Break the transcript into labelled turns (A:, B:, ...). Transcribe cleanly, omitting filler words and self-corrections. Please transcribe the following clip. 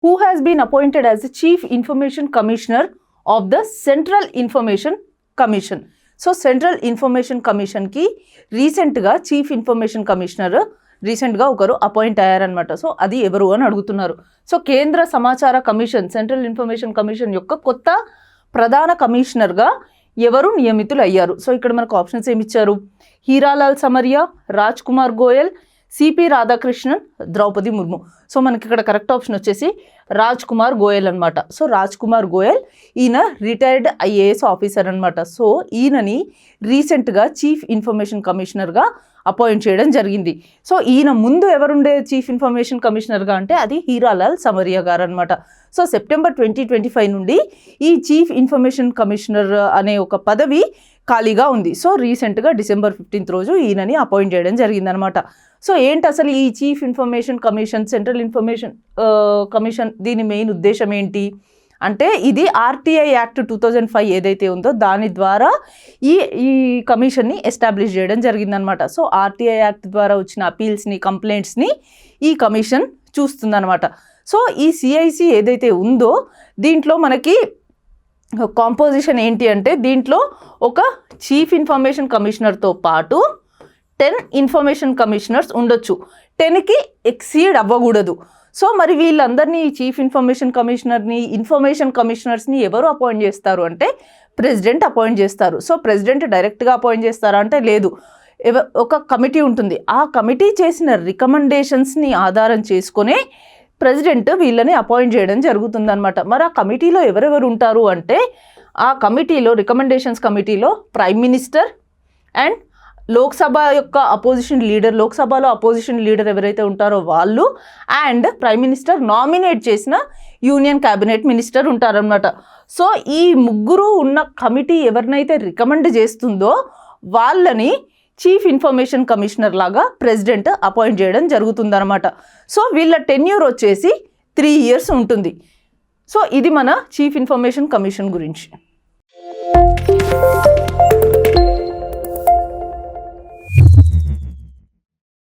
A: who has been appointed as the Chief Information Commissioner of the Central Information Commission. So central information కమిషన్కి రీసెంట్గా chief information commissioner రీసెంట్గా ఒకరు appoint అయ్యారనమాట. So అది ఎవరు అని అడుగుతున్నారు. సో కేంద్ర సమాచార కమిషన్, సెంట్రల్ ఇన్ఫర్మేషన్ కమిషన్ యొక్క కొత్త ప్రధాన కమిషనర్గా ఎవరు నియమితులు అయ్యారు? సో ఇక్కడ మనకు ఆప్షన్స్ ఏమి ఇచ్చారు? హీరాలాల్ సమరియా, రాజ్ కుమార్ గోయల్, సిపి రాధాకృష్ణన్, ద్రౌపది ముర్ము. సో మనకి ఇక్కడ కరెక్ట్ ఆప్షన్ వచ్చేసి రాజ్ కుమార్ గోయల్ అనమాట. సో రాజ్ కుమార్ గోయల్ ఈయన రిటైర్డ్ ఐఏఎస్ ఆఫీసర్ అనమాట. సో ఈయనని రీసెంట్గా చీఫ్ ఇన్ఫర్మేషన్ కమిషనర్గా అపాయింట్ చేయడం జరిగింది. సో ఈయన ముందు ఎవరుండే చీఫ్ ఇన్ఫర్మేషన్ కమిషనర్గా అంటే అది హీరాలాల్ సమరియా గారు అనమాట. సో సెప్టెంబర్ 2025 నుండి ఈ చీఫ్ ఇన్ఫర్మేషన్ కమిషనర్ అనే ఒక పదవి ఖాళీగా ఉంది. సో రీసెంట్గా December 15 రోజు ఈయనని అపాయింట్ చేయడం జరిగిందనమాట. సో ఏంటి అసలు ఈ chief information commission, central information commission, దీని మెయిన్ ఉద్దేశం ఏంటి అంటే ఇది ఆర్టీఐ యాక్ట్ 2005 ఏదైతే ఉందో దాని ద్వారా ఈ కమిషన్ని ఎస్టాబ్లిష్ చేయడం జరిగిందనమాట. సో ఆర్టీఐ యాక్ట్ ద్వారా వచ్చిన అపీల్స్ని, కంప్లైంట్స్ని ఈ కమిషన్ చూస్తుందన్నమాట. సో ఈ సిఐసి ఏదైతే ఉందో దీంట్లో మనకి కాంపోజిషన్ ఏంటి అంటే దీంట్లో ఒక చీఫ్ ఇన్ఫర్మేషన్ కమిషనర్తో పాటు 10 ఇన్ఫర్మేషన్ కమిషనర్స్ ఉండొచ్చు. 10కి ఎక్సీడ్ అవ్వకూడదు. సో మరి వీళ్ళందరినీ చీఫ్ ఇన్ఫర్మేషన్ కమిషనర్ని, ఇన్ఫర్మేషన్ కమిషనర్స్ని ఎవరు అపాయింట్ చేస్తారు అంటే ప్రెసిడెంట్ అపాయింట్ చేస్తారు. సో ప్రెసిడెంట్ డైరెక్ట్గా అపాయింట్ చేస్తారా అంటే లేదు, ఒక కమిటీ ఉంటుంది. ఆ కమిటీ చేసిన రికమెండేషన్స్ని ఆధారం చేసుకునే ప్రెసిడెంట్ వీళ్ళని అపాయింట్ చేయడం జరుగుతుందన్నమాట. మరి ఆ కమిటీలో ఎవరెవరు ఉంటారు అంటే ఆ కమిటీలో, రికమెండేషన్స్ కమిటీలో ప్రైమ్ మినిస్టర్ అండ్ లోక్సభ యొక్క అపోజిషన్ లీడర్, లోక్సభలో అపోజిషన్ లీడర్ ఎవరైతే ఉంటారో వాళ్ళు, అండ్ ప్రైమ్ మినిస్టర్ నామినేట్ చేసిన యూనియన్ క్యాబినెట్ మినిస్టర్ ఉంటారనమాట. సో ఈ ముగ్గురు ఉన్న కమిటీ ఎవరినైతే రికమెండ్ చేస్తుందో వాళ్ళని చీఫ్ ఇన్ఫర్మేషన్ కమిషనర్ లాగా ప్రెసిడెంట్ అపాయింట్ చేయడం జరుగుతుందన్నమాట. సో వీళ్ళ టెన్యూర్ వచ్చేసి 3 years ఉంటుంది. సో ఇది మన చీఫ్ ఇన్ఫర్మేషన్ కమిషన్ గురించి.